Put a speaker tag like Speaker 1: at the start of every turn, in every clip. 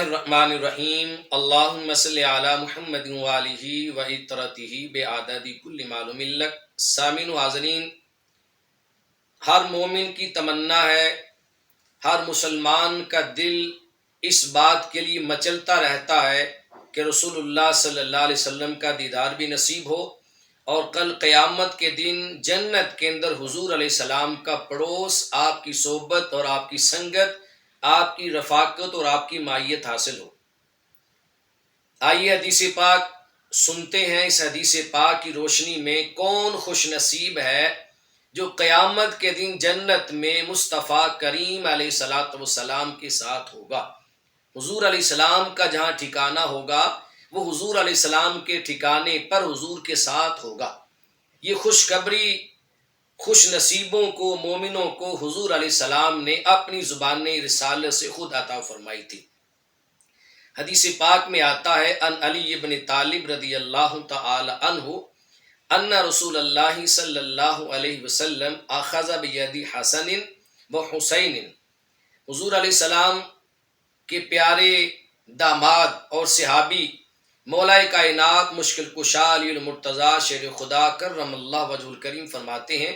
Speaker 1: الرحمن الرحیم اللہم صلی علی محمد وآلہ وعطرتہ بعدد کل معلوم لک۔ سامعین و حاضرین، ہر مومن کی تمنا ہے، ہر مسلمان کا دل اس بات کے لیے مچلتا رہتا ہے کہ رسول اللہ صلی اللہ علیہ وسلم کا دیدار بھی نصیب ہو اور کل قیامت کے دن جنت کے اندر حضور علیہ السلام کا پڑوس، آپ کی صحبت اور آپ کی سنگت، آپ کی رفاقت اور آپ کی معیت حاصل ہو۔ آئیے حدیث پاک سنتے ہیں۔ اس حدیث پاک کی روشنی میں کون خوش نصیب ہے جو قیامت کے دن جنت میں مصطفیٰ کریم علیہ الصلوۃ والسلام کے ساتھ ہوگا۔ حضور علیہ السلام کا جہاں ٹھکانہ ہوگا وہ حضور علیہ السلام کے ٹھکانے پر حضور کے ساتھ ہوگا۔ یہ خوشخبری خوش نصیبوں کو، مومنوں کو حضور علیہ السلام نے اپنی زبان رسالت سے خود عطا فرمائی تھی۔ حدیث پاک میں آتا ہے ان علی بن طالب رضی اللہ تعالی عنہ ان رسول اللہ صلی اللہ علیہ وسلم اخذ بید حسن و حسین۔ حضور علیہ السلام کے پیارے داماد اور صحابی مولا کائنات مشکل کشا علی المرتضیٰ شیر خدا کرم اللہ وجہ الکریم فرماتے ہیں،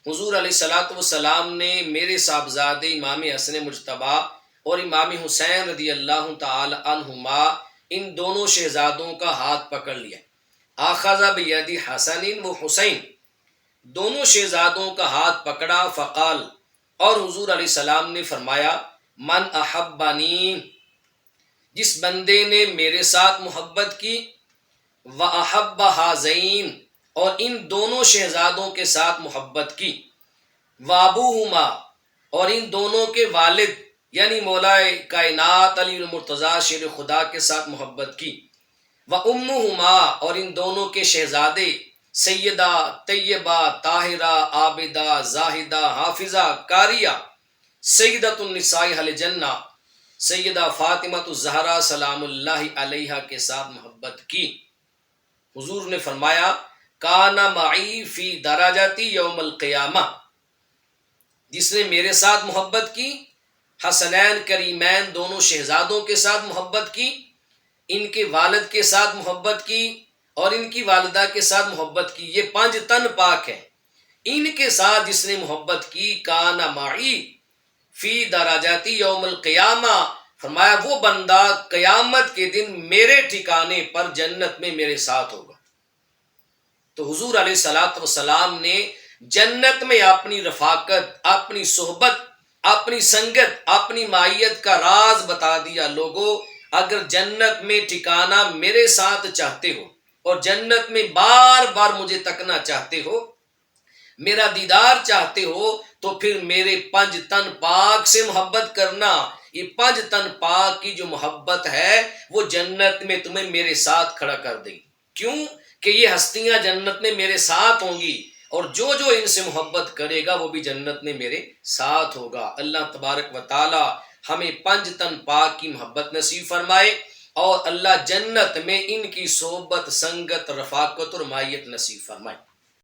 Speaker 1: حضور علیہ الصلوۃ والسلام نے میرے صاحبزادے امام حسن مجتبیٰ اور امام حسین رضی اللہ تعالی عنہما ان دونوں شہزادوں کا ہاتھ پکڑ لیا۔ آخذ بید حسن و حسین، دونوں شہزادوں کا ہاتھ پکڑا، فقال، اور حضور علیہ السلام نے فرمایا، من احبنی، جس بندے نے میرے ساتھ محبت کی، واحب ہذین، اور ان دونوں شہزادوں کے ساتھ محبت کی، وابوہما، اور ان دونوں کے والد یعنی مولا کائنات علی المرتضیٰ شیر خدا کے ساتھ محبت کی، وامہما، اور ان دونوں کے شہزادے سیدہ طیبہ طاہرہ عابدہ زاہدہ حافظہ قاریہ سیدۃ النساء اہل جنہ سیدہ فاطمہ الزہرا سلام اللہ علیہا کے ساتھ محبت کی۔ حضور نے فرمایا، کان معی فی درجاتی یوم القیامہ، جس نے میرے ساتھ محبت کی، حسنین کریمین دونوں شہزادوں کے ساتھ محبت کی، ان کے والد کے ساتھ محبت کی اور ان کی والدہ کے ساتھ محبت کی، یہ 5 تن پاک ہیں، ان کے ساتھ جس نے محبت کی، کان معی فی درجاتی یوم القیامہ، فرمایا وہ بندہ قیامت کے دن میرے ٹھکانے پر جنت میں میرے ساتھ ہوگا۔ تو حضور علیہ الصلوۃ والسلام نے جنت میں اپنی رفاقت، اپنی صحبت، اپنی سنگت، اپنی معیت کا راز بتا دیا۔ لوگوں، اگر جنت میں ٹھکانہ میرے ساتھ چاہتے ہو اور جنت میں بار بار مجھے تکنا چاہتے ہو، میرا دیدار چاہتے ہو، تو پھر میرے 5 تن پاک سے محبت کرنا۔ یہ 5 تن پاک کی جو محبت ہے وہ جنت میں تمہیں میرے ساتھ کھڑا کر دے گی۔ کیوں کہ یہ ہستیاں جنت میں میرے ساتھ ہوں گی، اور جو ان سے محبت کرے گا وہ بھی جنت میں میرے ساتھ ہوگا۔ اللہ تبارک و تعالی ہمیں 5 تن پاک کی محبت نصیب فرمائے، اور اللہ جنت میں ان کی صحبت، سنگت، رفاقت اور معیت نصیب فرمائے۔